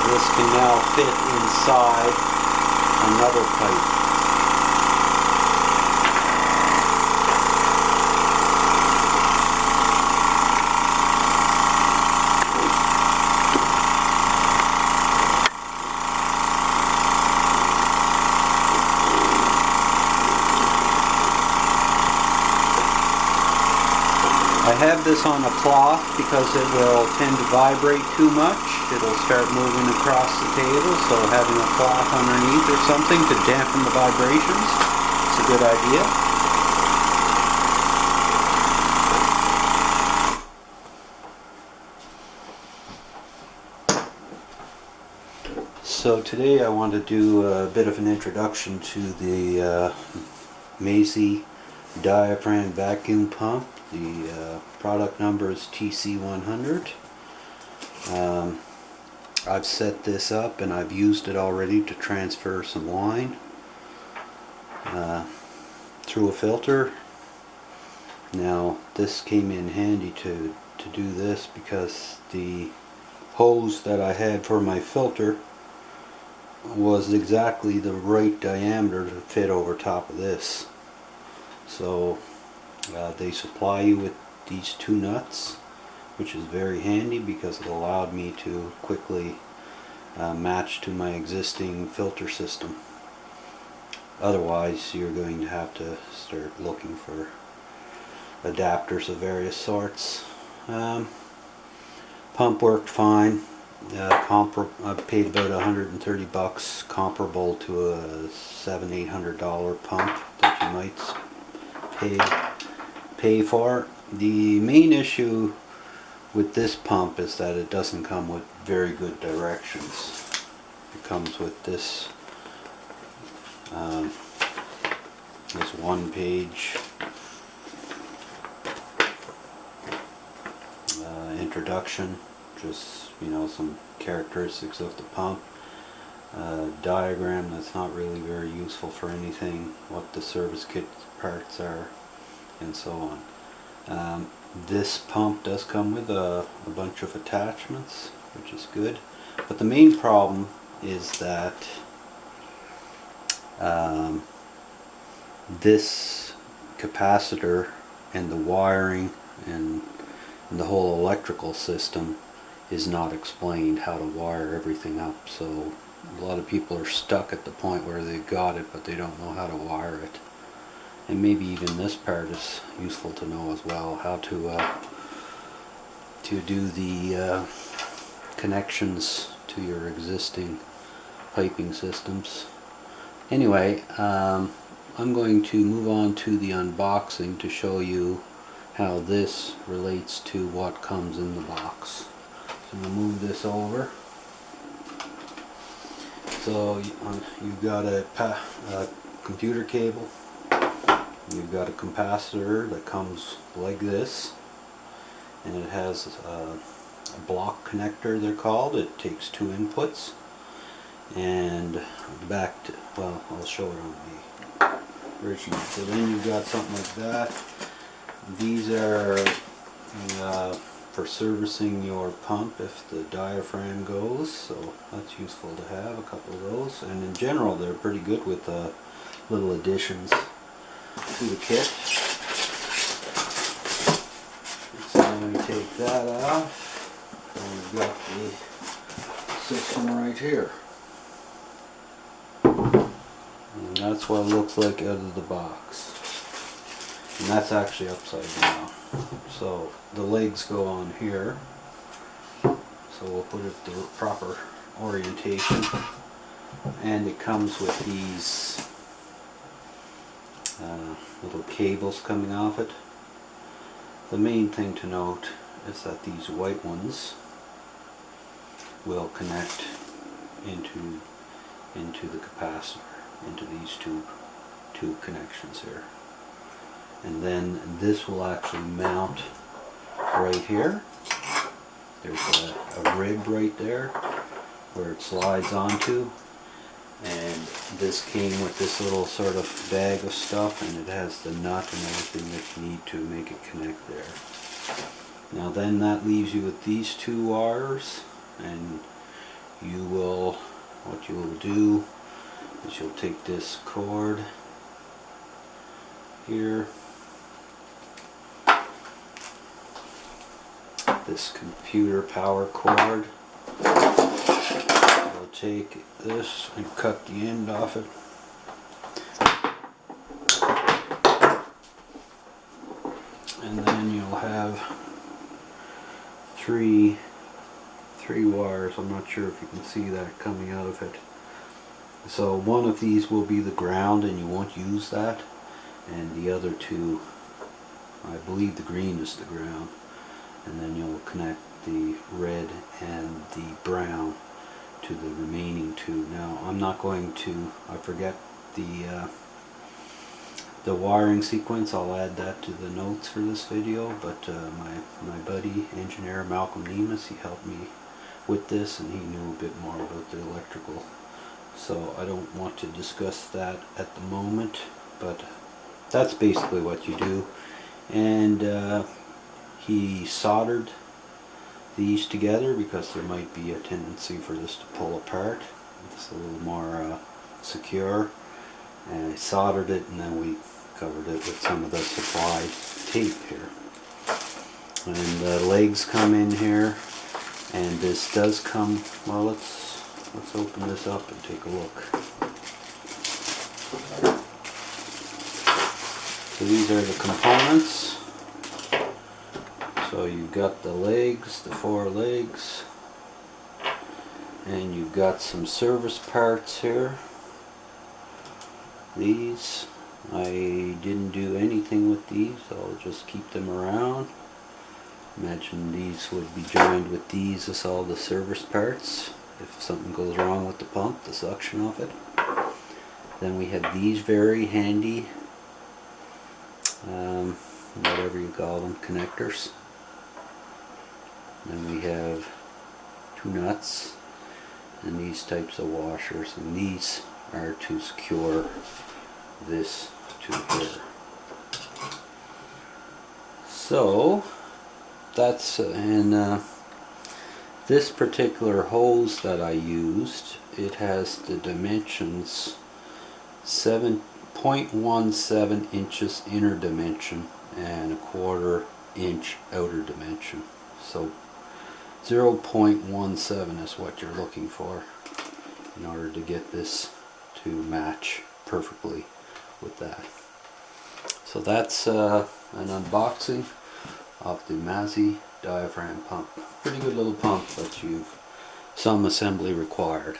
this can now fit inside another pipe. I have this on a cloth because it will tend to vibrate too much. It'll start moving across the table, so having a cloth underneath or something to dampen the vibrations is a good idea. So today I want to do a bit of an introduction to the Maisi Diaphram Vacuum Pump. The product number is TC-100. I've set this up and I've used it already to transfer some wine through a filter. Now this came in handy to do this because the hose that I had for my filter was exactly the right diameter to fit over top of this. So they supply you with these two nuts, which is very handy because it allowed me to quickly match to my existing filter system. Otherwise you're going to have to start looking for adapters of various sorts. Pump worked fine. I paid about $130, comparable to a $700-800 pump that you might pay for. The main issue with this pump is that it doesn't come with very good directions. It comes with this this one-page introduction, just some characteristics of the pump, diagram that's not really very useful for anything, what the service kit parts are, and so on. This pump does come with a bunch of attachments, which is good, but the main problem is that this capacitor and the wiring and the whole electrical system is not explained, how to wire everything up. So a lot of people are stuck at the point where they've got it but they don't know how to wire it. And maybe even this part is useful to know as well, how to do the connections to your existing piping systems. Anyway, I'm going to move on to the unboxing to show you how this relates to what comes in the box. So I'm going to move this over. So you've got a computer cable. You've got a capacitor that comes like this, and it has a block connector, they're called. It takes two inputs, and back to, well, I'll show it on the original. So then you've got something like that. These are for servicing your pump if the diaphragm goes, so that's useful to have a couple of those. And in general they're pretty good with little additions to the kit. So when we take that off, and we've got the system right here. And that's what it looks like out of the box. And that's actually upside down. So the legs go on here. So we'll put it the proper orientation. And it comes with these little cables coming off it. The main thing to note is that these white ones will connect into the capacitor, into these two connections here. And then this will actually mount right here. There's a rib right there where it slides onto. And this came with this little sort of bag of stuff, and it has the nut and everything that you need to make it connect there. Now then that leaves you with these two wires, and what you will do is you'll take this cord here, this computer power cord. You'll take this and cut the end off it. And then you'll have three wires. I'm not sure if you can see that coming out of it. So one of these will be the ground and you won't use that, and the other two, I believe the green is the ground, and then you'll connect the red and the brown to the remaining two. Now I'm not going to, I forget the wiring sequence. I'll add that to the notes for this video, but my buddy engineer Malcolm Nemus, he helped me with this and he knew a bit more about the electrical, so I don't want to discuss that at the moment, but that's basically what you do. And he soldered these together because there might be a tendency for this to pull apart. It's a little more secure, and I soldered it and then we covered it with some of the supply tape here. And the legs come in here, and this does come, well, let's open this up and take a look. So these are the components. So you've got the legs, the 4 legs, and you've got some service parts here. These, I didn't do anything with these, I'll just keep them around. Imagine these would be joined with these as all the service parts if something goes wrong with the pump, the suction of it. Then we have these very handy, whatever you call them, connectors. Then we have 2 nuts and these types of washers, and these are to secure this to here. So that's this particular hose that I used, it has the dimensions 7.17 inches inner dimension and 1/4 inch outer dimension. So 0.17 is what you're looking for in order to get this to match perfectly with that. So that's an unboxing of the Maisi Diaphram pump. Pretty good little pump, but you've some assembly required.